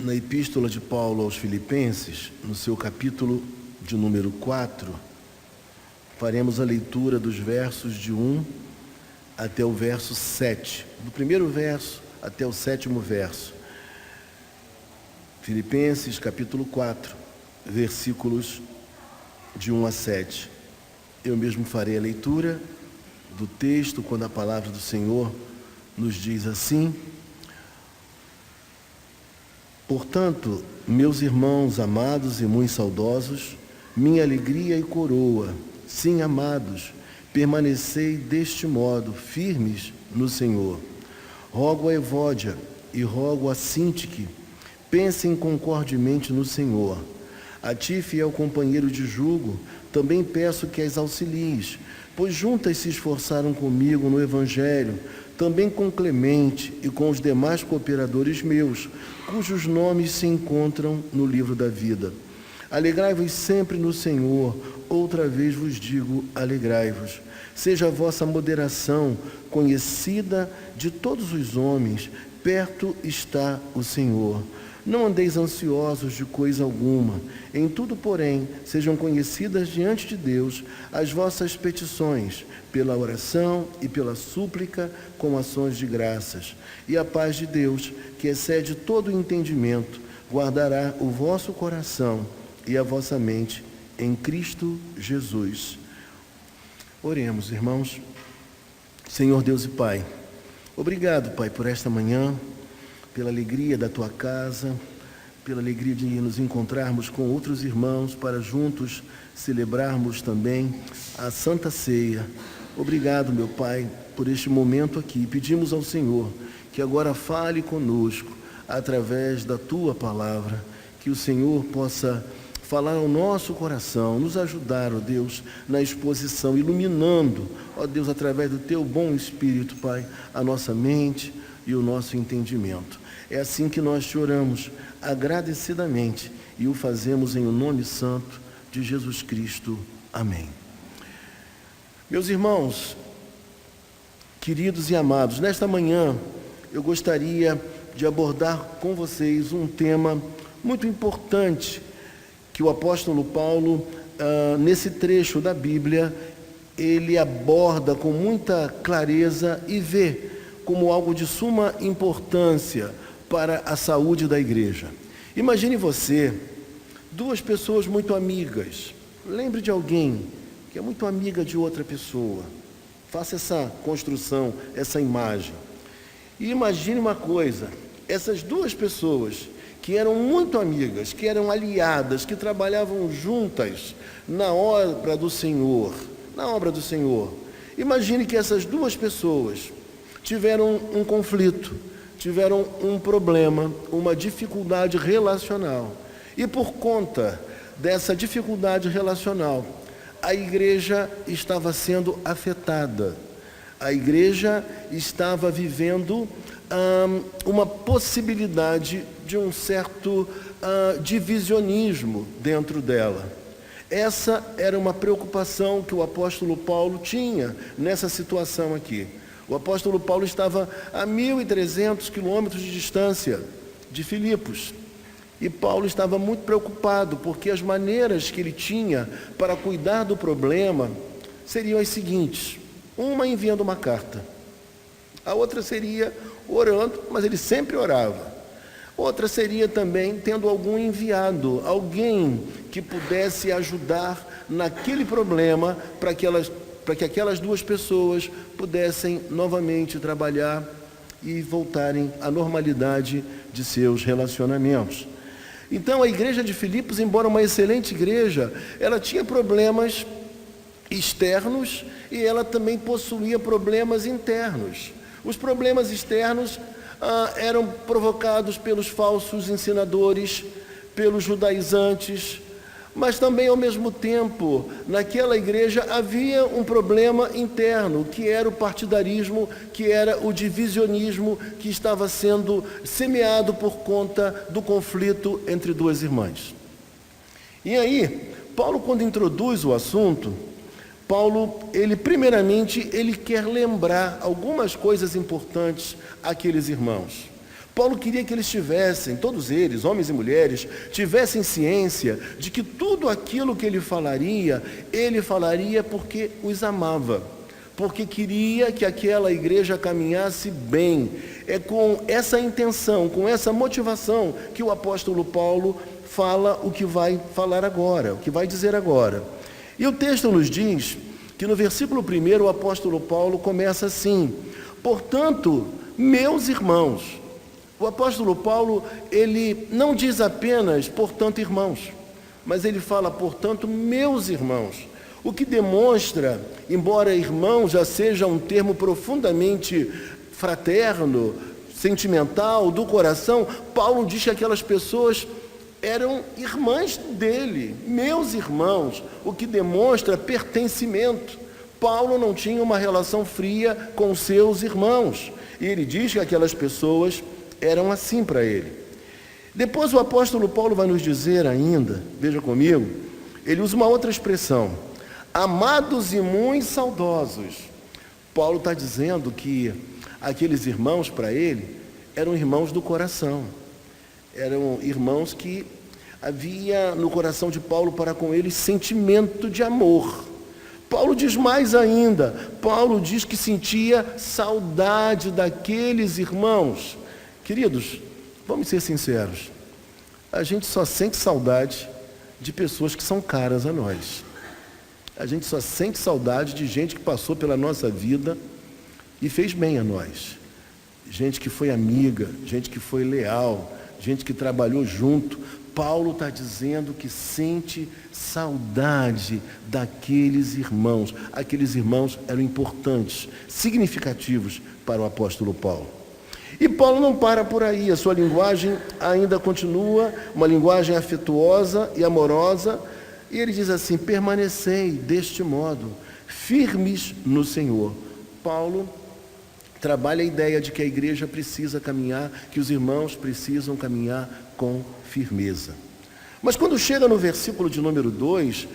Na Epístola de Paulo aos Filipenses, no seu capítulo de número 4, faremos a leitura dos versos de 1 até o verso 7, do primeiro verso até o 7º verso. Filipenses, capítulo 4, versículos de 1 a 7. Eu mesmo farei a leitura do texto quando a palavra do Senhor nos diz assim: Portanto, meus irmãos amados e muito saudosos, minha alegria e coroa, sim, amados, permanecei deste modo, firmes no Senhor. Rogo a Evódia e rogo a Sintique, pensem concordemente no Senhor. A ti, fiel companheiro de jugo, também peço que as auxilies, pois juntas se esforçaram comigo no Evangelho, também com Clemente e com os demais cooperadores meus, cujos nomes se encontram no livro da vida. Alegrai-vos sempre no Senhor, outra vez vos digo, alegrai-vos. Seja a vossa moderação conhecida de todos os homens, perto está o Senhor. Não andeis ansiosos de coisa alguma, em tudo, porém, sejam conhecidas diante de Deus as vossas petições, pela oração e pela súplica, com ações de graças. E a paz de Deus, que excede todo o entendimento, guardará o vosso coração e a vossa mente em Cristo Jesus. Oremos, irmãos. Senhor Deus e Pai, obrigado, Pai, por esta manhã, pela alegria da Tua casa, pela alegria de nos encontrarmos com outros irmãos para juntos celebrarmos também a Santa Ceia. Obrigado, meu Pai, por este momento aqui. Pedimos ao Senhor que agora fale conosco através da Tua palavra, que o Senhor possa falar ao nosso coração, nos ajudar, ó Deus, na exposição, iluminando, ó Deus, através do Teu bom Espírito, Pai, a nossa mente e o nosso entendimento. É assim que nós te oramos, agradecidamente, e o fazemos em o nome santo de Jesus Cristo. Amém. Meus irmãos, queridos e amados, nesta manhã eu gostaria de abordar com vocês um tema muito importante que o apóstolo Paulo, nesse trecho da Bíblia, ele aborda com muita clareza e vê como algo de suma importância para a saúde da igreja. Imagine você, duas pessoas muito amigas. Lembre de alguém que é muito amiga de outra pessoa. Faça essa construção, essa imagem. E imagine uma coisa, essas duas pessoas que eram muito amigas, que eram aliadas, que trabalhavam juntas na obra do Senhor, Imagine que essas duas pessoas tiveram um conflito, tiveram um problema, uma dificuldade relacional. E por conta dessa dificuldade relacional, a igreja estava sendo afetada. A igreja estava vivendo uma possibilidade de um certo divisionismo dentro dela. Essa era uma preocupação que o apóstolo Paulo tinha nessa situação aqui. O apóstolo Paulo estava a 1.300 quilômetros de distância de Filipos. E Paulo estava muito preocupado, porque as maneiras que ele tinha para cuidar do problema seriam as seguintes: uma enviando uma carta, a outra seria orando, mas ele sempre orava. Outra seria também tendo algum enviado, alguém que pudesse ajudar naquele problema para que aquelas duas pessoas pudessem novamente trabalhar e voltarem à normalidade de seus relacionamentos. Então, a igreja de Filipos, embora uma excelente igreja, ela tinha problemas externos e ela também possuía problemas internos. Os problemas externos eram provocados pelos falsos ensinadores, pelos judaizantes, mas também, ao mesmo tempo, naquela igreja havia um problema interno, que era o partidarismo, que era o divisionismo que estava sendo semeado por conta do conflito entre duas irmãs. E aí, Paulo, quando introduz o assunto, primeiramente, ele quer lembrar algumas coisas importantes àqueles irmãos. Paulo queria que eles tivessem, todos eles, homens e mulheres, tivessem ciência de que tudo aquilo que ele falaria porque os amava, porque queria que aquela igreja caminhasse bem. É com essa intenção, com essa motivação que o apóstolo Paulo fala o que vai falar agora, o que vai dizer agora. E o texto nos diz que no versículo 1 o apóstolo Paulo começa assim: portanto, meus irmãos. O apóstolo Paulo, ele não diz apenas, portanto, irmãos, mas ele fala, portanto, meus irmãos, o que demonstra, embora irmão já seja um termo profundamente fraterno, sentimental, do coração, Paulo diz que aquelas pessoas eram irmãs dele, meus irmãos, o que demonstra pertencimento. Paulo não tinha uma relação fria com seus irmãos, e ele diz que aquelas pessoas eram assim para ele. Depois o apóstolo Paulo vai nos dizer ainda, veja comigo, ele usa uma outra expressão, amados e muito saudosos. Paulo está dizendo que aqueles irmãos para ele eram irmãos do coração, eram irmãos que havia no coração de Paulo para com eles sentimento de amor. Paulo diz mais ainda, Paulo diz que sentia saudade daqueles irmãos. Queridos, vamos ser sinceros, a gente só sente saudade de pessoas que são caras a nós. A gente só sente saudade de gente que passou pela nossa vida e fez bem a nós. Gente que foi amiga, gente que foi leal, gente que trabalhou junto. Paulo está dizendo que sente saudade daqueles irmãos. Aqueles irmãos eram importantes, significativos para o apóstolo Paulo. E Paulo não para por aí, a sua linguagem ainda continua, uma linguagem afetuosa e amorosa, e ele diz assim, permanecei deste modo, firmes no Senhor. Paulo trabalha a ideia de que a igreja precisa caminhar, que os irmãos precisam caminhar com firmeza. Mas quando chega no versículo de número 2,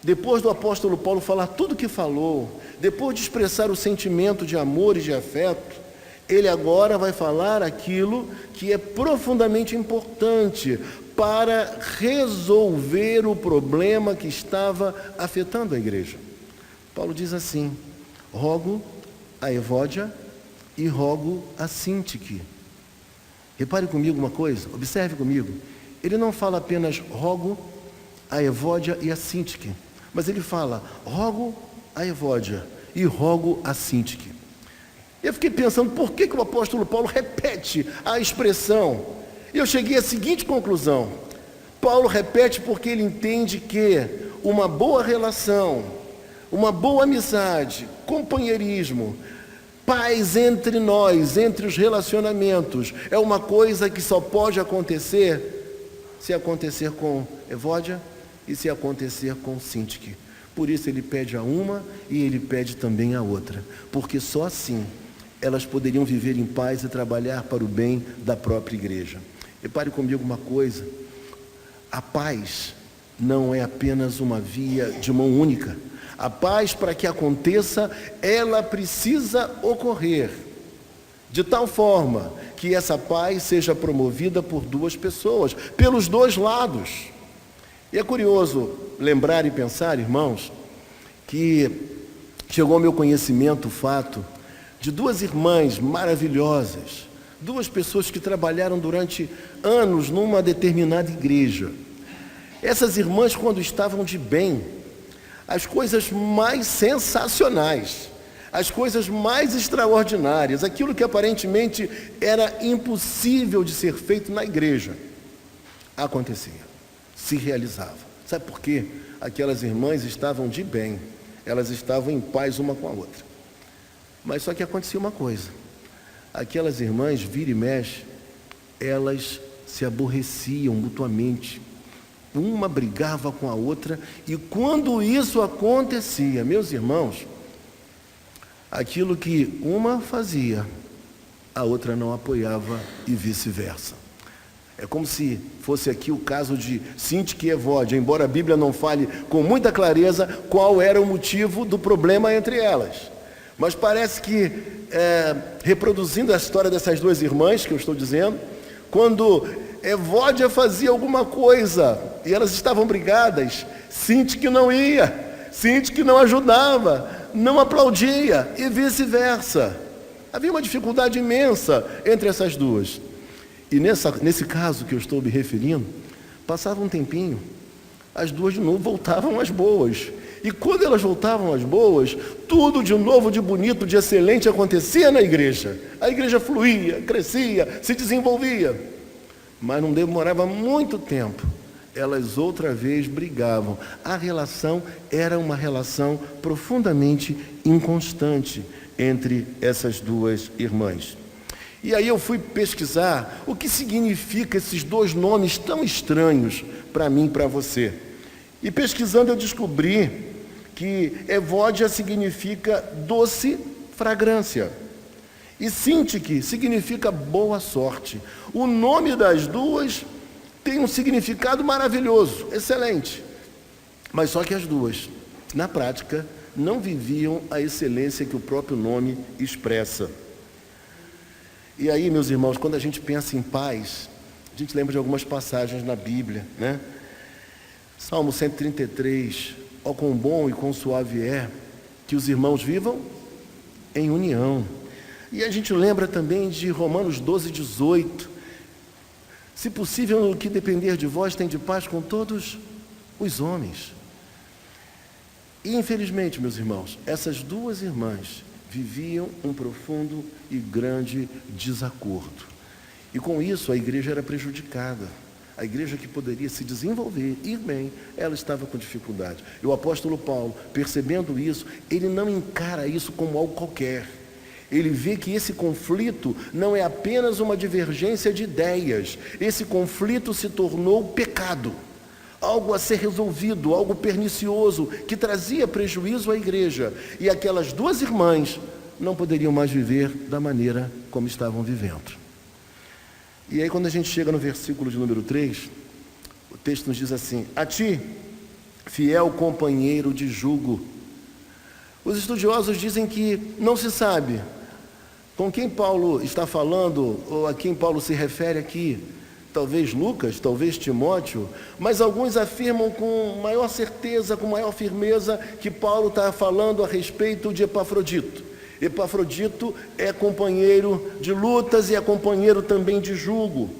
depois do apóstolo Paulo falar tudo o que falou, depois de expressar o sentimento de amor e de afeto, ele agora vai falar aquilo que é profundamente importante para resolver o problema que estava afetando a igreja. Paulo diz assim, rogo a Evódia e rogo a Sintique. Repare comigo uma coisa, observe comigo. Ele não fala apenas rogo a Evódia e a Sintique, mas ele fala rogo a Evódia e rogo a Sintique. Eu fiquei pensando, por que o apóstolo Paulo repete a expressão? E eu cheguei à seguinte conclusão. Paulo repete porque ele entende que uma boa relação, uma boa amizade, companheirismo, paz entre nós, entre os relacionamentos, é uma coisa que só pode acontecer se acontecer com Evódia e se acontecer com Sintique. Por isso ele pede a uma e ele pede também a outra, porque só assim elas poderiam viver em paz e trabalhar para o bem da própria igreja. Repare comigo uma coisa, a paz não é apenas uma via de mão única. A paz, para que aconteça, ela precisa ocorrer de tal forma que essa paz seja promovida por duas pessoas, pelos dois lados. E é curioso lembrar e pensar, irmãos, que chegou ao meu conhecimento o fato de duas irmãs maravilhosas, duas pessoas que trabalharam durante anos numa determinada igreja. Essas irmãs, quando estavam de bem, as coisas mais sensacionais, as coisas mais extraordinárias, aquilo que aparentemente era impossível de ser feito na igreja, acontecia, se realizava. Sabe por quê? Aquelas irmãs estavam de bem, elas estavam em paz uma com a outra. Mas só que acontecia uma coisa, aquelas irmãs, vira e mexe, elas se aborreciam mutuamente, uma brigava com a outra, e quando isso acontecia, meus irmãos, aquilo que uma fazia, a outra não apoiava e vice-versa. É como se fosse aqui o caso de Sintique e Evódia, embora a Bíblia não fale com muita clareza qual era o motivo do problema entre elas. Mas parece que, reproduzindo a história dessas duas irmãs que eu estou dizendo, quando Evódia fazia alguma coisa e elas estavam brigadas, Sintique que não ia, Sintique que não ajudava, não aplaudia e vice-versa. Havia uma dificuldade imensa entre essas duas. E nesse caso que eu estou me referindo, passava um tempinho, as duas de novo voltavam às boas. E quando elas voltavam às boas, tudo de novo, de bonito, de excelente acontecia na igreja. A igreja fluía, crescia, se desenvolvia. Mas não demorava muito tempo, elas outra vez brigavam. A relação era uma relação profundamente inconstante entre essas duas irmãs. E aí eu fui pesquisar o que significa esses dois nomes tão estranhos para mim e para você. E pesquisando eu descobri que Evódia significa doce fragrância e Sintique significa boa sorte. O nome das duas tem um significado maravilhoso, excelente. Mas só que as duas, na prática, não viviam a excelência que o próprio nome expressa. E aí, meus irmãos, quando a gente pensa em paz, a gente lembra de algumas passagens na Bíblia, né? Salmo 133, ó quão bom e quão suave é que os irmãos vivam em união. E a gente lembra também de Romanos 12, 18, se possível, no que depender de vós, tem de paz com todos os homens. E infelizmente, meus irmãos, essas duas irmãs viviam um profundo e grande desacordo. E com isso a igreja era prejudicada. A igreja que poderia se desenvolver, ir bem, ela estava com dificuldade. E o apóstolo Paulo, percebendo isso, ele não encara isso como algo qualquer. Ele vê que esse conflito não é apenas uma divergência de ideias. Esse conflito se tornou pecado, algo a ser resolvido, algo pernicioso, que trazia prejuízo à igreja. E aquelas duas irmãs não poderiam mais viver da maneira como estavam vivendo. E aí quando a gente chega no versículo de número 3, o texto nos diz assim: a ti, fiel companheiro de jugo. Os estudiosos dizem que não se sabe com quem Paulo está falando, ou a quem Paulo se refere aqui. Talvez Lucas, talvez Timóteo, mas alguns afirmam com maior certeza, com maior firmeza, que Paulo está falando a respeito de Epafrodito. Epafrodito é companheiro de lutas e é companheiro também de jugo.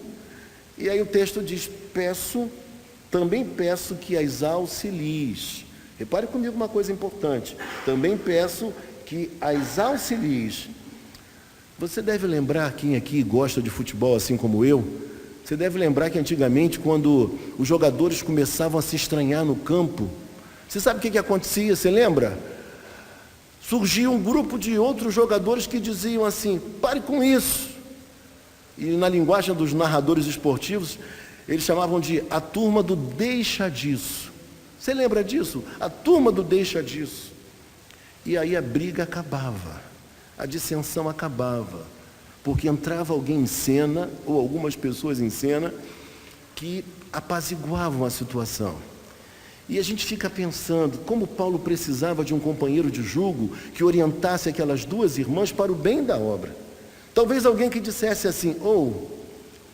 E aí o texto diz: também peço que as auxilies. Repare comigo uma coisa importante. Também peço que as auxilies. Você deve lembrar, quem aqui gosta de futebol assim como eu, você deve lembrar que antigamente, quando os jogadores começavam a se estranhar no campo, você sabe o que acontecia? Você lembra? Surgia um grupo de outros jogadores que diziam assim: pare com isso. E na linguagem dos narradores esportivos, eles chamavam de a turma do deixa disso. Você lembra disso? A turma do deixa disso. E aí a briga acabava, a dissensão acabava, porque entrava alguém em cena, ou algumas pessoas em cena, que apaziguavam a situação. E a gente fica pensando como Paulo precisava de um companheiro de jugo que orientasse aquelas duas irmãs para o bem da obra. Talvez alguém que dissesse assim: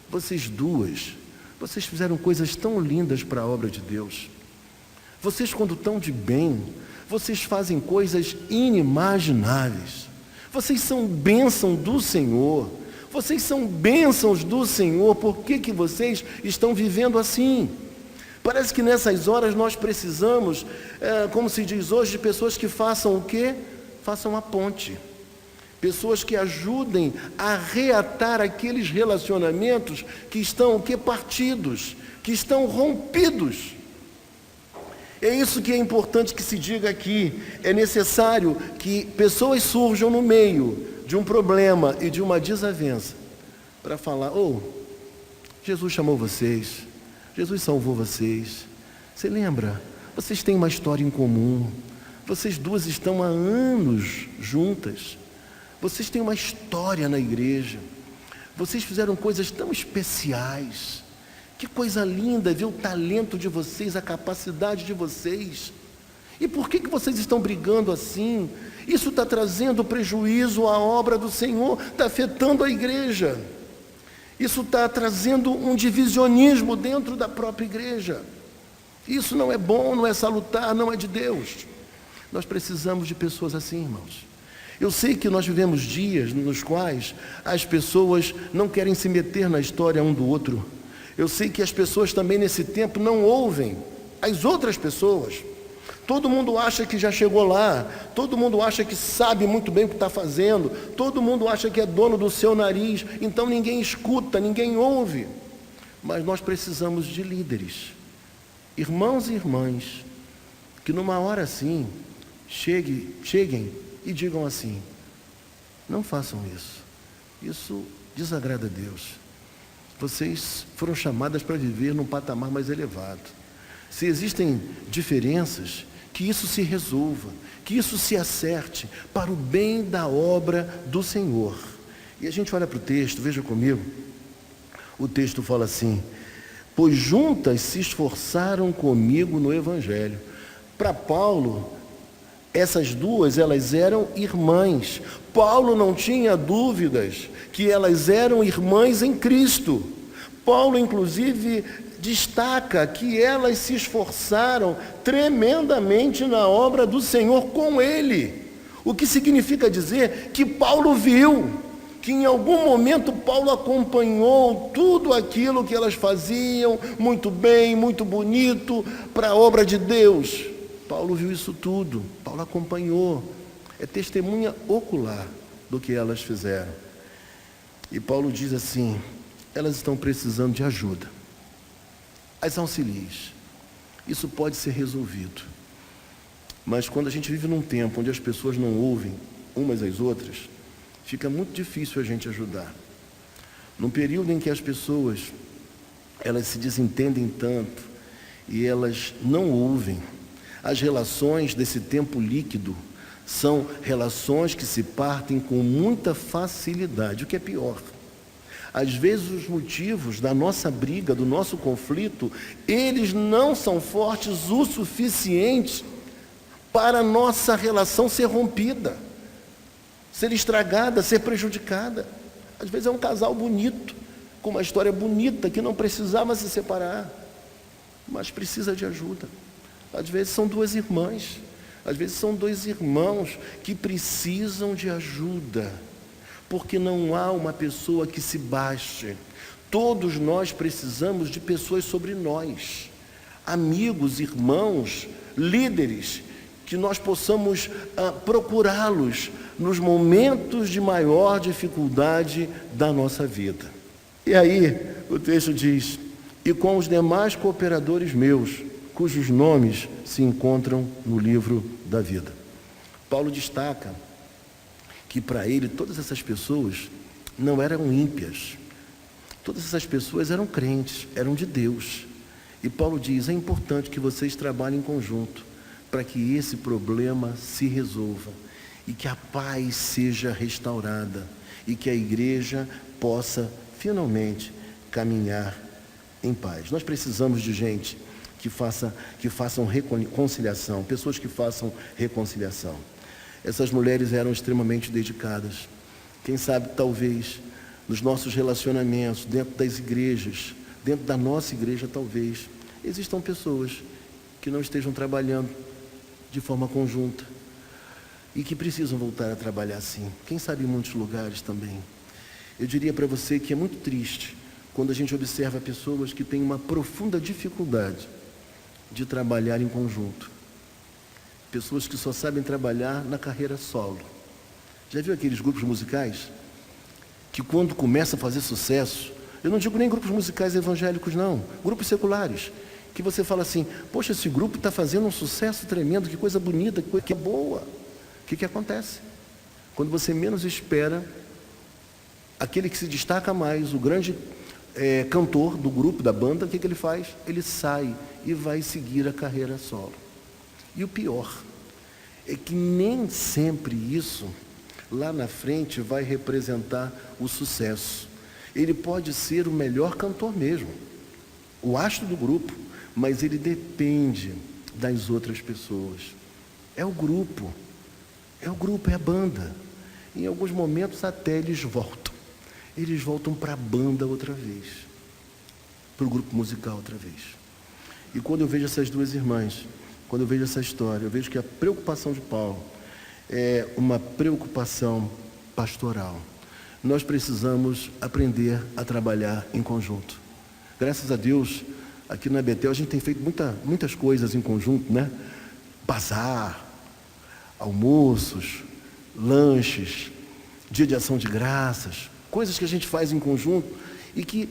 vocês duas, vocês fizeram coisas tão lindas para a obra de Deus. Vocês, quando estão de bem, vocês fazem coisas inimagináveis. Vocês são bênção do Senhor. Vocês são bênçãos do Senhor. Por que vocês estão vivendo assim? Parece que nessas horas nós precisamos, como se diz hoje, de pessoas que façam o quê? Façam a ponte. Pessoas que ajudem a reatar aqueles relacionamentos que estão partidos, que estão rompidos. É isso que é importante que se diga aqui. É necessário que pessoas surjam no meio de um problema e de uma desavença para falar: Jesus chamou vocês, Jesus salvou vocês. Você lembra? Vocês têm uma história em comum. Vocês duas estão há anos juntas. Vocês têm uma história na igreja. Vocês fizeram coisas tão especiais. Que coisa linda ver o talento de vocês, a capacidade de vocês. E por que vocês estão brigando assim? Isso está trazendo prejuízo à obra do Senhor, está afetando a igreja. Isso está trazendo um divisionismo dentro da própria igreja. Isso não é bom, não é salutar, não é de Deus. Nós precisamos de pessoas assim, irmãos. Eu sei que nós vivemos dias nos quais as pessoas não querem se meter na história um do outro. Eu sei que as pessoas também nesse tempo não ouvem as outras pessoas. Todo mundo acha que já chegou lá, todo mundo acha que sabe muito bem o que está fazendo, todo mundo acha que é dono do seu nariz, então ninguém escuta, ninguém ouve. Mas nós precisamos de líderes, irmãos e irmãs, que numa hora assim, cheguem e digam assim: não façam isso desagrada a Deus. Vocês foram chamadas para viver num patamar mais elevado. Se existem diferenças, que isso se resolva, que isso se acerte para o bem da obra do Senhor. E a gente olha para o texto, veja comigo, o texto fala assim: pois juntas se esforçaram comigo no Evangelho. Para Paulo, essas duas, elas eram irmãs. Paulo não tinha dúvidas que elas eram irmãs em Cristo. Paulo, inclusive, destaca que elas se esforçaram tremendamente na obra do Senhor com ele. O que significa dizer que Paulo viu, que em algum momento Paulo acompanhou tudo aquilo que elas faziam, muito bem, muito bonito, para a obra de Deus. Paulo viu isso tudo, Paulo acompanhou, é testemunha ocular do que elas fizeram. E Paulo diz assim: elas estão precisando de ajuda. As auxilies. Isso pode ser resolvido. Mas quando a gente vive num tempo onde as pessoas não ouvem umas às outras, fica muito difícil a gente ajudar. Num período em que as pessoas, elas se desentendem tanto e elas não ouvem, as relações desse tempo líquido são relações que se partem com muita facilidade, o que é pior. Às vezes os motivos da nossa briga, do nosso conflito, eles não são fortes o suficiente para a nossa relação ser rompida, ser estragada, ser prejudicada. Às vezes é um casal bonito, com uma história bonita, que não precisava se separar, mas precisa de ajuda. Às vezes são duas irmãs, às vezes são dois irmãos que precisam de ajuda, porque não há uma pessoa que se baste. Todos nós precisamos de pessoas sobre nós, amigos, irmãos, líderes, que nós possamos procurá-los nos momentos de maior dificuldade da nossa vida. E aí o texto diz: e com os demais cooperadores meus, cujos nomes se encontram no livro da vida. Paulo destaca que para ele todas essas pessoas não eram ímpias, todas essas pessoas eram crentes, eram de Deus. E Paulo diz: é importante que vocês trabalhem em conjunto para que esse problema se resolva e que a paz seja restaurada e que a igreja possa finalmente caminhar em paz. Nós precisamos de gente que façam reconciliação, pessoas que façam reconciliação. Essas mulheres eram extremamente dedicadas. Quem sabe, talvez, nos nossos relacionamentos, dentro das igrejas, dentro da nossa igreja, talvez, existam pessoas que não estejam trabalhando de forma conjunta e que precisam voltar a trabalhar assim. Quem sabe em muitos lugares também. Eu diria para você que é muito triste quando a gente observa pessoas que têm uma profunda dificuldade de trabalhar em conjunto. Pessoas que só sabem trabalhar na carreira solo. Já viu aqueles grupos musicais que quando começa a fazer sucesso, eu não digo nem grupos musicais evangélicos não, grupos seculares, que você fala assim: poxa, esse grupo está fazendo um sucesso tremendo, que coisa bonita, que coisa boa. O que acontece? Quando você menos espera, aquele que se destaca mais, o grande cantor do grupo, da banda, o que ele faz? Ele sai e vai seguir a carreira solo. E o pior é que nem sempre isso lá na frente vai representar o sucesso. Ele pode ser o melhor cantor mesmo, o astro do grupo, mas ele depende das outras pessoas. É o grupo, é a banda. Em alguns momentos até eles voltam para a banda outra vez, para o grupo musical outra vez. E quando eu vejo essas duas irmãs, quando eu vejo essa história, eu vejo que a preocupação de Paulo é uma preocupação pastoral. Nós precisamos aprender a trabalhar em conjunto. Graças a Deus, aqui na Betel a gente tem feito muitas coisas em conjunto, né? Bazar, almoços, lanches, dia de ação de graças, coisas que a gente faz em conjunto e que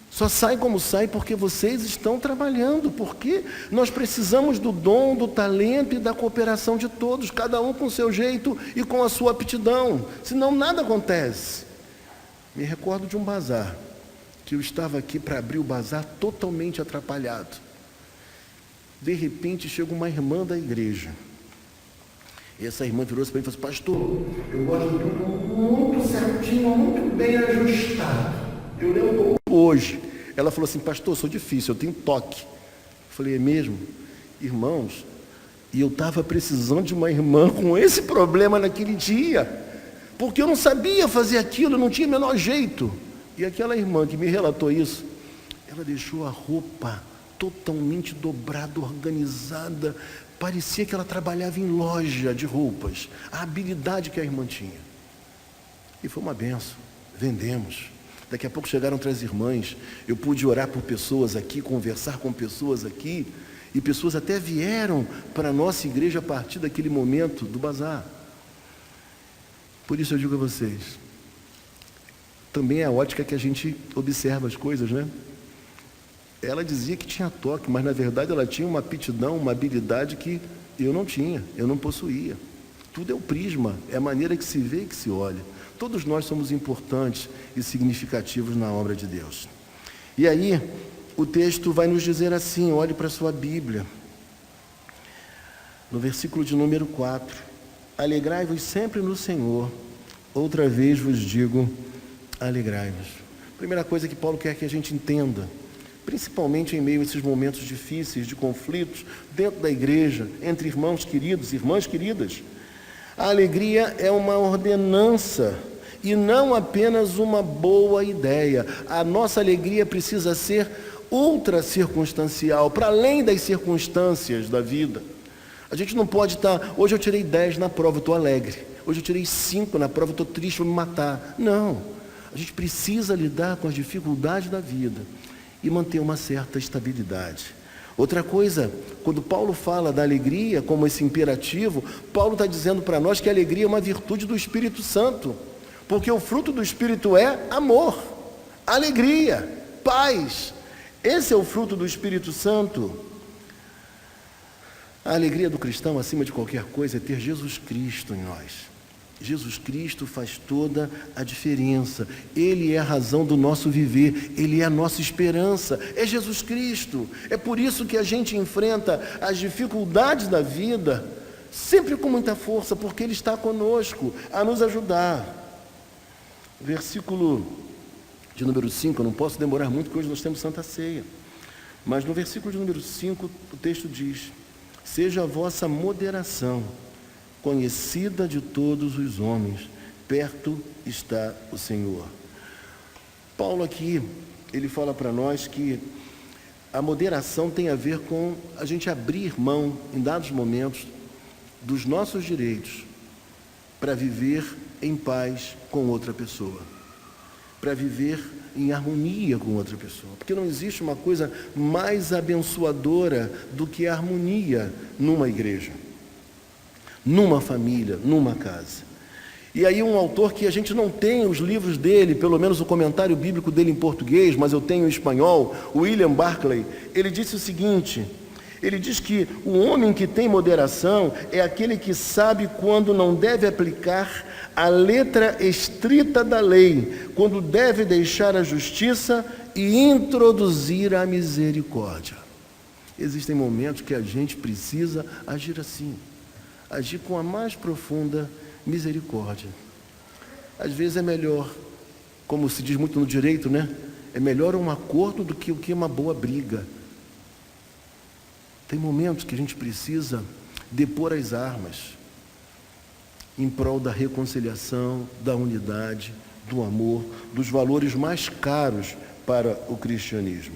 só sai como sai porque vocês estão trabalhando, porque nós precisamos do dom, do talento e da cooperação de todos, cada um com o seu jeito e com a sua aptidão, senão nada acontece. Me recordo de um bazar, que eu estava aqui para abrir o bazar totalmente atrapalhado. De repente chega uma irmã da igreja. E essa irmã virou-se para mim e falou assim: pastor, eu gosto de tudo muito certinho, muito bem ajustado. Eu lembro hoje. Ela falou assim: pastor, sou difícil, eu tenho toque. Eu falei: é mesmo? Irmãos, e eu estava precisando de uma irmã com esse problema naquele dia, porque eu não sabia fazer aquilo, eu não tinha o menor jeito. E aquela irmã que me relatou isso, ela deixou a roupa totalmente dobrada, organizada, parecia que ela trabalhava em loja de roupas, a habilidade que a irmã tinha. E foi uma benção, vendemos. Daqui a pouco chegaram 3 irmãs, eu pude orar por pessoas aqui, conversar com pessoas aqui, e pessoas até vieram para a nossa igreja a partir daquele momento do bazar. Por isso eu digo a vocês, também é a ótica que a gente observa as coisas, né? Ela dizia que tinha toque, mas na verdade ela tinha uma aptidão, uma habilidade que eu não tinha, eu não possuía. Tudo é o prisma, é a maneira que se vê e que se olha. Todos nós somos importantes e significativos na obra de Deus. E aí, o texto vai nos dizer assim, olhe para a sua Bíblia, no versículo de número 4, alegrai-vos sempre no Senhor, outra vez vos digo, alegrai-vos. Primeira coisa que Paulo quer que a gente entenda, principalmente em meio a esses momentos difíceis, de conflitos, dentro da igreja, entre irmãos queridos, irmãs queridas, a alegria é uma ordenança e não apenas uma boa ideia. A nossa alegria precisa ser ultra circunstancial, para além das circunstâncias da vida. A gente não pode estar, hoje eu tirei 10 na prova, eu estou alegre. Hoje eu tirei 5 na prova, eu estou triste, vou me matar. Não, a gente precisa lidar com as dificuldades da vida e manter uma certa estabilidade. Outra coisa, quando Paulo fala da alegria como esse imperativo, Paulo está dizendo para nós que a alegria é uma virtude do Espírito Santo, porque o fruto do Espírito é amor, alegria, paz. Esse é o fruto do Espírito Santo. A alegria do cristão, acima de qualquer coisa, é ter Jesus Cristo em nós. Jesus Cristo faz toda a diferença. Ele é a razão do nosso viver, Ele é a nossa esperança, é Jesus Cristo. É por isso que a gente enfrenta as dificuldades da vida sempre com muita força, porque Ele está conosco a nos ajudar. Versículo de número 5, eu não posso demorar muito, porque hoje nós temos Santa Ceia, mas no versículo de número 5 o texto diz: seja a vossa moderação conhecida de todos os homens, perto está o Senhor. Paulo aqui, ele fala para nós que a moderação tem a ver com a gente abrir mão, em dados momentos, dos nossos direitos, para viver em paz com outra pessoa, para viver em harmonia com outra pessoa, porque não existe uma coisa mais abençoadora do que a harmonia numa igreja, numa família, numa casa. E aí um autor que a gente não tem os livros dele, pelo menos o comentário bíblico dele em português, mas eu tenho em espanhol, o William Barclay, ele disse o seguinte, ele diz que o homem que tem moderação é aquele que sabe quando não deve aplicar a letra estrita da lei, quando deve deixar a justiça e introduzir a misericórdia. Existem momentos que a gente precisa agir assim, agir com a mais profunda misericórdia. Às vezes é melhor, como se diz muito no direito, né? É melhor um acordo do que uma boa briga. Tem momentos que a gente precisa depor as armas em prol da reconciliação, da unidade, do amor, dos valores mais caros para o cristianismo.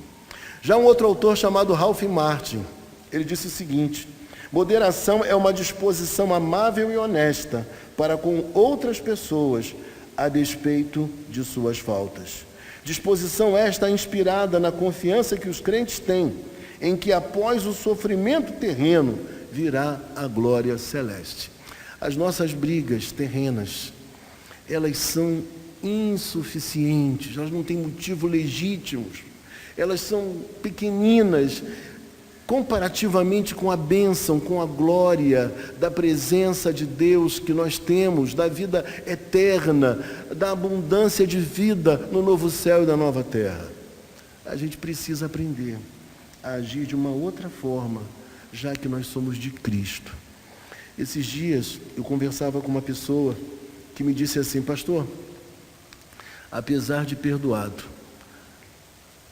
Já um outro autor chamado Ralph Martin, ele disse o seguinte: moderação é uma disposição amável e honesta para com outras pessoas, a despeito de suas faltas. Disposição esta inspirada na confiança que os crentes têm em que após o sofrimento terreno virá a glória celeste. As nossas brigas terrenas, elas são insuficientes, elas não têm motivo legítimos, elas são pequeninas comparativamente com a bênção, com a glória da presença de Deus que nós temos, da vida eterna, da abundância de vida no novo céu e na nova terra. A gente precisa aprender a agir de uma outra forma, já que nós somos de Cristo. Esses dias eu conversava com uma pessoa que me disse assim: pastor, apesar de perdoado,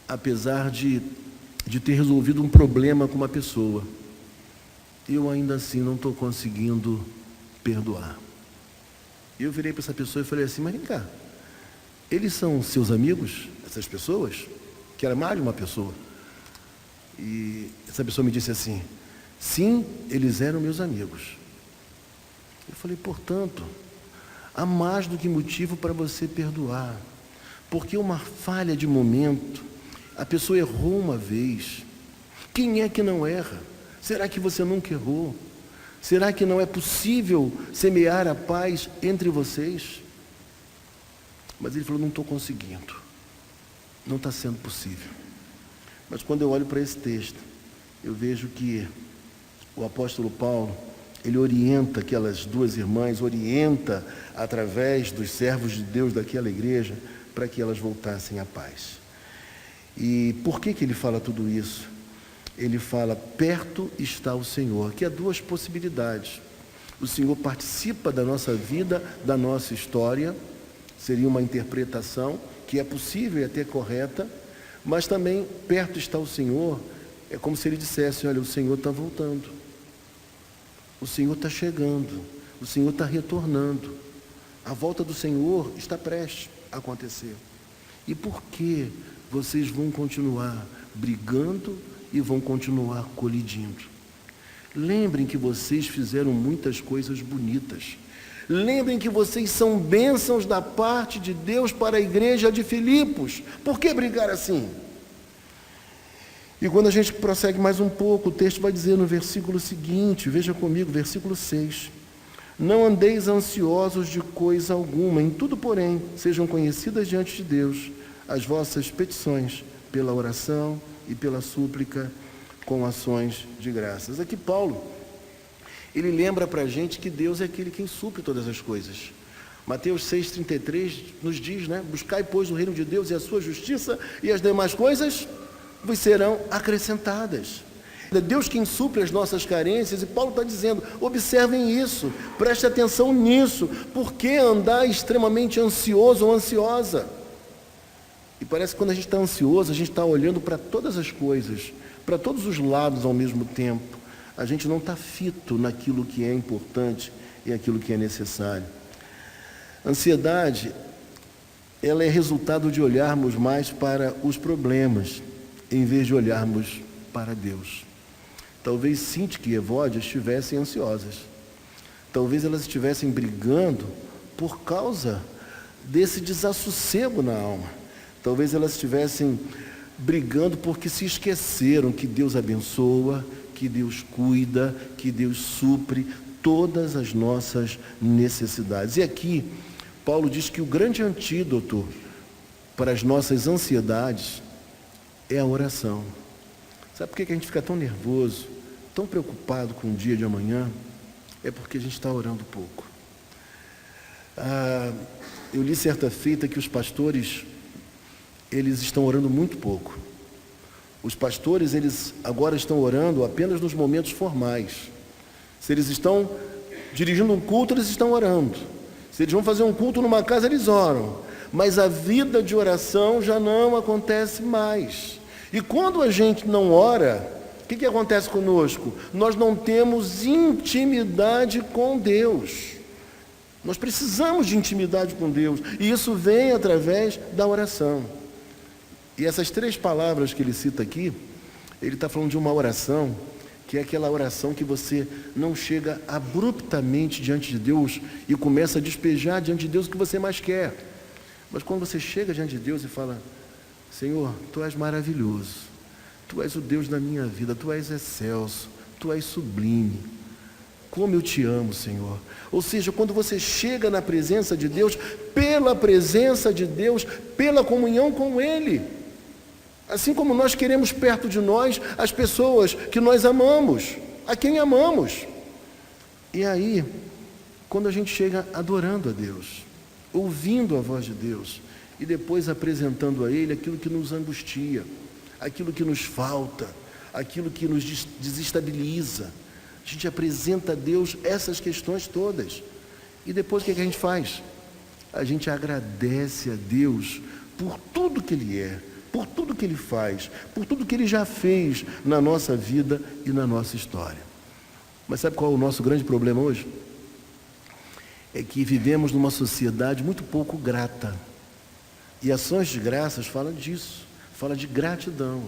apesar de ter resolvido um problema com uma pessoa, eu ainda assim não estou conseguindo perdoar. Eu virei para essa pessoa e falei assim: mas vem cá, eles são seus amigos, essas pessoas? Que era mais de uma pessoa. E essa pessoa me disse assim: sim, eles eram meus amigos. Eu falei: portanto, há mais do que motivo para você perdoar, porque uma falha de momento, a pessoa errou uma vez. Quem é que não erra? Será que você nunca errou? Será que não é possível semear a paz entre vocês? Mas ele falou: não estou conseguindo, não está sendo possível. Mas quando eu olho para esse texto, eu vejo que o apóstolo Paulo, ele orienta aquelas duas irmãs, orienta através dos servos de Deus daquela igreja, para que elas voltassem à paz. E por que ele fala tudo isso? Ele fala: perto está o Senhor, que há duas possibilidades. O Senhor participa da nossa vida, da nossa história, seria uma interpretação que é possível e até correta, mas também perto está o Senhor, é como se ele dissesse: olha, o Senhor está voltando, o Senhor está chegando, o Senhor está retornando, a volta do Senhor está prestes a acontecer. E por que vocês vão continuar brigando e vão continuar colidindo? Lembrem que vocês fizeram muitas coisas bonitas. Lembrem que vocês são bênçãos da parte de Deus para a igreja de Filipos. Por que brigar assim? E quando a gente prossegue mais um pouco, o texto vai dizer no versículo seguinte, veja comigo, versículo 6. Não andeis ansiosos de coisa alguma, em tudo, porém, sejam conhecidas diante de Deus as vossas petições, pela oração e pela súplica, com ações de graças. Aqui Paulo, ele lembra para a gente que Deus é aquele quem supre todas as coisas. Mateus 6,33 nos diz, né? Buscai, pois, o reino de Deus e a sua justiça, e as demais coisas vos serão acrescentadas. É Deus quem supre as nossas carências, e Paulo está dizendo: observem isso, preste atenção nisso. Por que andar extremamente ansioso ou ansiosa? E parece que quando a gente está ansioso, a gente está olhando para todas as coisas, para todos os lados ao mesmo tempo. A gente não está fito naquilo que é importante e aquilo que é necessário. Ansiedade, ela é resultado de olharmos mais para os problemas, em vez de olharmos para Deus. Talvez Sintique e Evódia estivessem ansiosas. Talvez elas estivessem brigando por causa desse desassossego na alma. Talvez elas estivessem brigando porque se esqueceram que Deus abençoa, que Deus cuida, que Deus supre todas as nossas necessidades. E aqui, Paulo diz que o grande antídoto para as nossas ansiedades é a oração. Sabe por que a gente fica tão nervoso, tão preocupado com o dia de amanhã? É porque a gente está orando pouco. Eu li certa feita que os pastores, eles estão orando muito pouco. Os pastores, eles agora estão orando apenas nos momentos formais. Se eles estão dirigindo um culto, eles estão orando. Se eles vão fazer um culto numa casa, eles oram. Mas a vida de oração já não acontece mais. E quando a gente não ora, O que acontece conosco? Nós não temos intimidade com Deus. Nós precisamos de intimidade com Deus, e isso vem através da oração. E essas 3 palavras que ele cita aqui, ele está falando de uma oração, que é aquela oração que você não chega abruptamente diante de Deus e começa a despejar diante de Deus o que você mais quer. Mas quando você chega diante de Deus e fala: Senhor, Tu és maravilhoso, Tu és o Deus da minha vida, Tu és excelso, Tu és sublime, como eu te amo, Senhor. Ou seja, quando você chega na presença de Deus, pela presença de Deus, pela comunhão com Ele, assim como nós queremos perto de nós as pessoas que nós amamos, a quem amamos. E aí, quando a gente chega adorando a Deus, ouvindo a voz de Deus, e depois apresentando a Ele aquilo que nos angustia, aquilo que nos falta, aquilo que nos desestabiliza, a gente apresenta a Deus essas questões todas. E depois o que a gente faz? A gente agradece a Deus por tudo que Ele é, por tudo que Ele faz, por tudo que Ele já fez na nossa vida e na nossa história. Mas sabe qual é o nosso grande problema hoje? É que vivemos numa sociedade muito pouco grata. E ações de graças falam disso, fala de gratidão.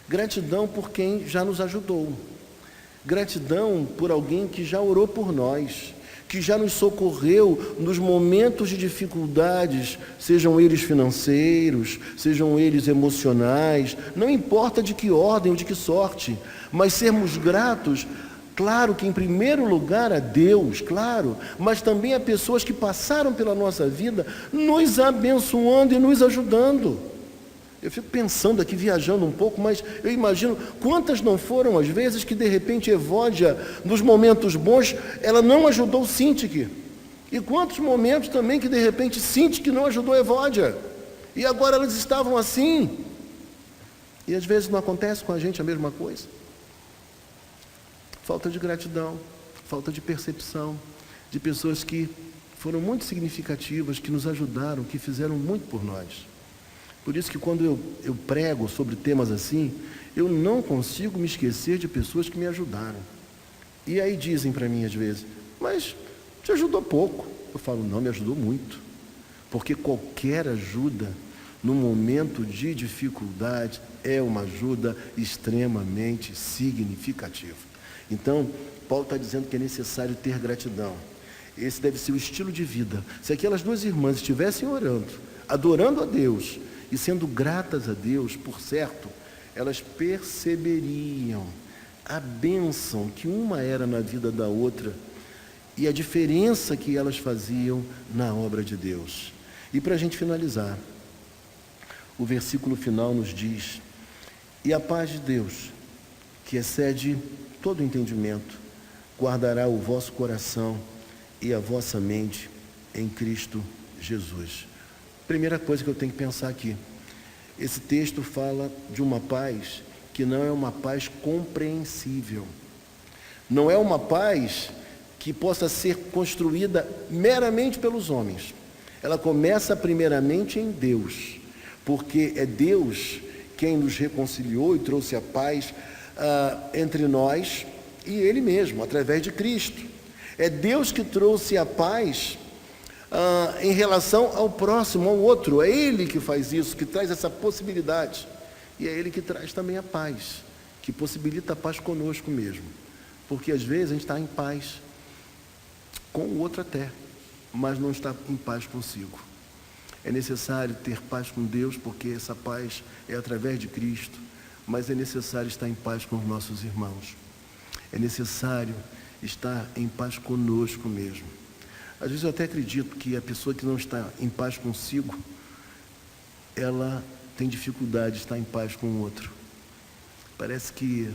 Gratidão por quem já nos ajudou. Gratidão por alguém que já orou por nós, que já nos socorreu nos momentos de dificuldades, sejam eles financeiros, sejam eles emocionais, não importa de que ordem ou de que sorte, mas sermos gratos, claro que em primeiro lugar a Deus, claro, mas também a pessoas que passaram pela nossa vida, nos abençoando e nos ajudando. Eu fico pensando aqui, viajando um pouco, mas eu imagino quantas não foram as vezes que de repente Evódia, nos momentos bons, ela não ajudou Sintique. E quantos momentos também que de repente Sintique não ajudou Evódia. E agora elas estavam assim. E às vezes não acontece com a gente a mesma coisa. Falta de gratidão, falta de percepção, de pessoas que foram muito significativas, que nos ajudaram, que fizeram muito por nós. Por isso que quando eu prego sobre temas assim, eu não consigo me esquecer de pessoas que me ajudaram. E aí dizem para mim às vezes: mas te ajudou pouco. Eu falo: não, me ajudou muito. Porque qualquer ajuda no momento de dificuldade é uma ajuda extremamente significativa. Então, Paulo está dizendo que é necessário ter gratidão. Esse deve ser o estilo de vida. Se aquelas 2 irmãs estivessem orando, adorando a Deus e sendo gratas a Deus, por certo, elas perceberiam a bênção que uma era na vida da outra e a diferença que elas faziam na obra de Deus. E para a gente finalizar, o versículo final nos diz: e a paz de Deus, que excede todo entendimento, guardará o vosso coração e a vossa mente em Cristo Jesus. Primeira coisa que eu tenho que pensar aqui: esse texto fala de uma paz que não é uma paz compreensível, não é uma paz que possa ser construída meramente pelos homens. Ela começa primeiramente em Deus, porque é Deus quem nos reconciliou e trouxe a paz entre nós e Ele mesmo, através de Cristo. É Deus que trouxe a paz em relação ao próximo, ao outro. É Ele que faz isso, que traz essa possibilidade. E é Ele que traz também a paz, que possibilita a paz conosco mesmo. Porque às vezes a gente está em paz com o outro até, mas não está em paz consigo. É necessário ter paz com Deus, porque essa paz é através de Cristo, mas é necessário estar em paz com os nossos irmãos. É necessário estar em paz conosco mesmo. Às vezes eu até acredito que a pessoa que não está em paz consigo, ela tem dificuldade de estar em paz com o outro. Parece que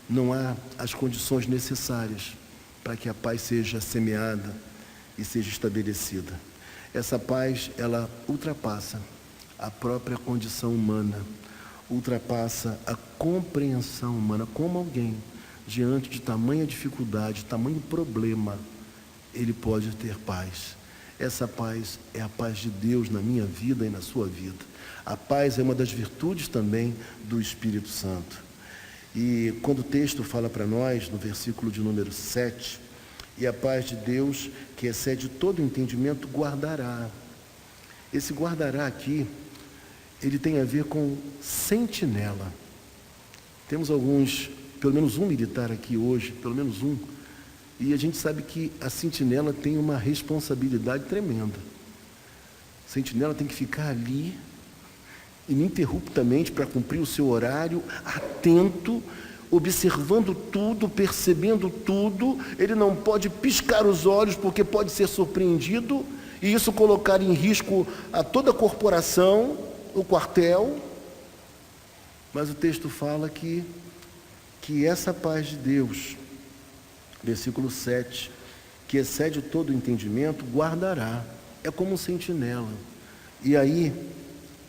não há as condições necessárias para que a paz seja semeada e seja estabelecida. Essa paz, ela ultrapassa a própria condição humana, ultrapassa a compreensão humana. Como alguém, diante de tamanha dificuldade, tamanho problema, ele pode ter paz. Essa paz é a paz de Deus na minha vida e na sua vida. A paz é uma das virtudes também do Espírito Santo. E quando o texto fala para nós, no versículo de número 7, e a paz de Deus, que excede todo entendimento, guardará. Esse guardará aqui, ele tem a ver com sentinela. Temos alguns, pelo menos um militar aqui hoje, pelo menos um, e a gente sabe que a sentinela tem uma responsabilidade tremenda. A sentinela tem que ficar ali, ininterruptamente, para cumprir o seu horário, atento, observando tudo, percebendo tudo. Ele não pode piscar os olhos, porque pode ser surpreendido, e isso colocar em risco a toda a corporação, o quartel. Mas o texto fala que essa paz de Deus, versículo 7, que excede todo o entendimento, guardará. É como um sentinela. E aí,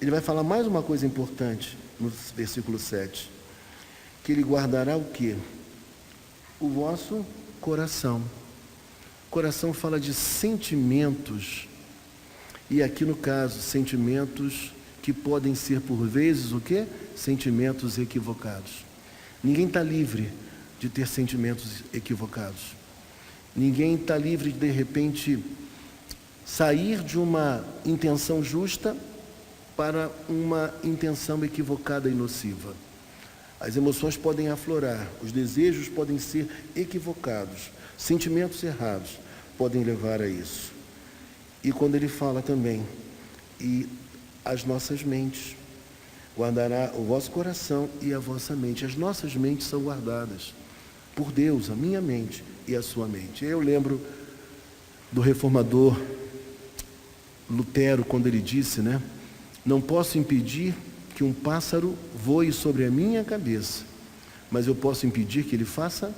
ele vai falar mais uma coisa importante no versículo 7, que ele guardará o quê? O vosso coração. Coração fala de sentimentos, e aqui no caso, sentimentos que podem ser por vezes o quê? Sentimentos equivocados. Ninguém está livre de ter sentimentos equivocados. Ninguém está livre de repente, sair de uma intenção justa para uma intenção equivocada e nociva. As emoções podem aflorar, os desejos podem ser equivocados, sentimentos errados podem levar a isso. E quando ele fala também, e as nossas mentes, guardará o vosso coração e a vossa mente. As nossas mentes são guardadas por Deus, a minha mente e a sua mente. Eu lembro do reformador Lutero, quando ele disse, não posso impedir que um pássaro voe sobre a minha cabeça, mas eu posso impedir que ele faça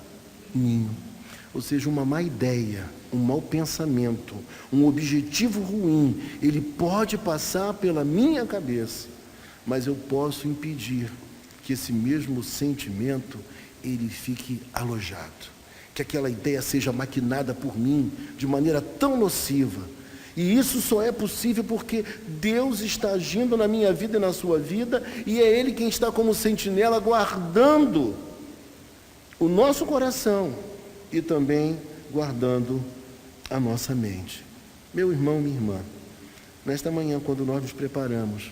ninho. Ou seja, uma má ideia, um mau pensamento, um objetivo ruim, ele pode passar pela minha cabeça, mas eu posso impedir que esse mesmo sentimento, ele fique alojado, que aquela ideia seja maquinada por mim de maneira tão nociva. E isso só é possível porque Deus está agindo na minha vida e na sua vida, e é Ele quem está como sentinela guardando o nosso coração e também guardando a nossa mente. Meu irmão, minha irmã, nesta manhã, quando nós nos preparamos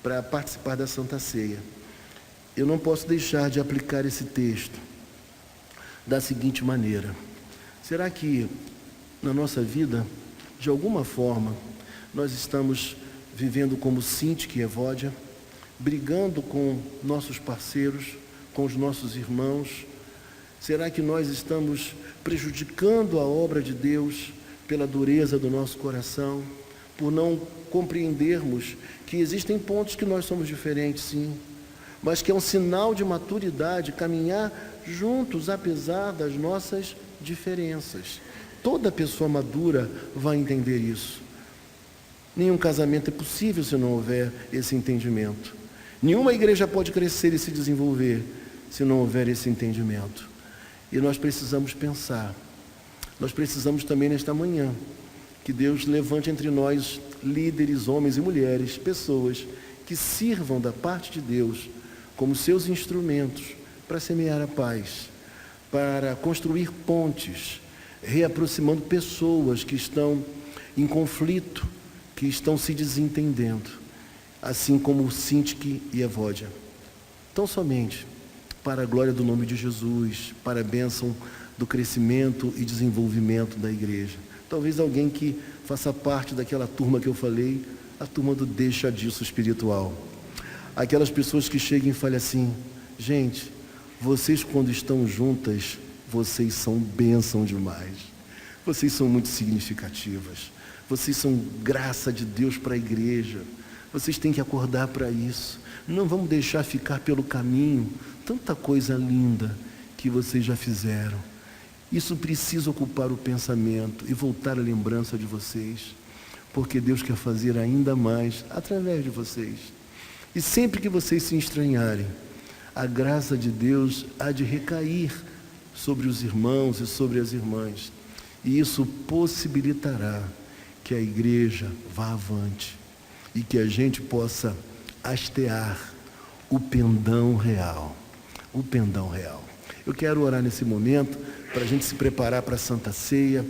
para participar da Santa Ceia, eu não posso deixar de aplicar esse texto da seguinte maneira: será que na nossa vida, de alguma forma, nós estamos vivendo como Sintique e Evódia, brigando com nossos parceiros, com os nossos irmãos? Será que nós estamos prejudicando a obra de Deus pela dureza do nosso coração, por não compreendermos que existem pontos que nós somos diferentes, sim, mas que é um sinal de maturidade caminhar juntos, apesar das nossas diferenças? Toda pessoa madura vai entender isso. Nenhum casamento é possível se não houver esse entendimento. Nenhuma igreja pode crescer e se desenvolver se não houver esse entendimento. E nós precisamos pensar. Nós precisamos também nesta manhã que Deus levante entre nós líderes, homens e mulheres, pessoas que sirvam da parte de Deus como seus instrumentos para semear a paz, para construir pontes, reaproximando pessoas que estão em conflito, que estão se desentendendo, assim como o Sintique e Evódia. Tão somente para a glória do nome de Jesus, para a bênção do crescimento e desenvolvimento da igreja. Talvez alguém que faça parte daquela turma que eu falei, a turma do deixa disso espiritual. Aquelas pessoas que chegam e falam assim: gente, vocês quando estão juntas, vocês são bênção demais. Vocês são muito significativas. Vocês são graça de Deus para a igreja. Vocês têm que acordar para isso. Não vamos deixar ficar pelo caminho tanta coisa linda que vocês já fizeram. Isso precisa ocupar o pensamento e voltar a lembrança de vocês, porque Deus quer fazer ainda mais através de vocês. E sempre que vocês se estranharem, a graça de Deus há de recair sobre os irmãos e sobre as irmãs, e isso possibilitará que a igreja vá avante e que a gente possa hastear o pendão real, o pendão real. Eu quero orar nesse momento para a gente se preparar para a Santa Ceia.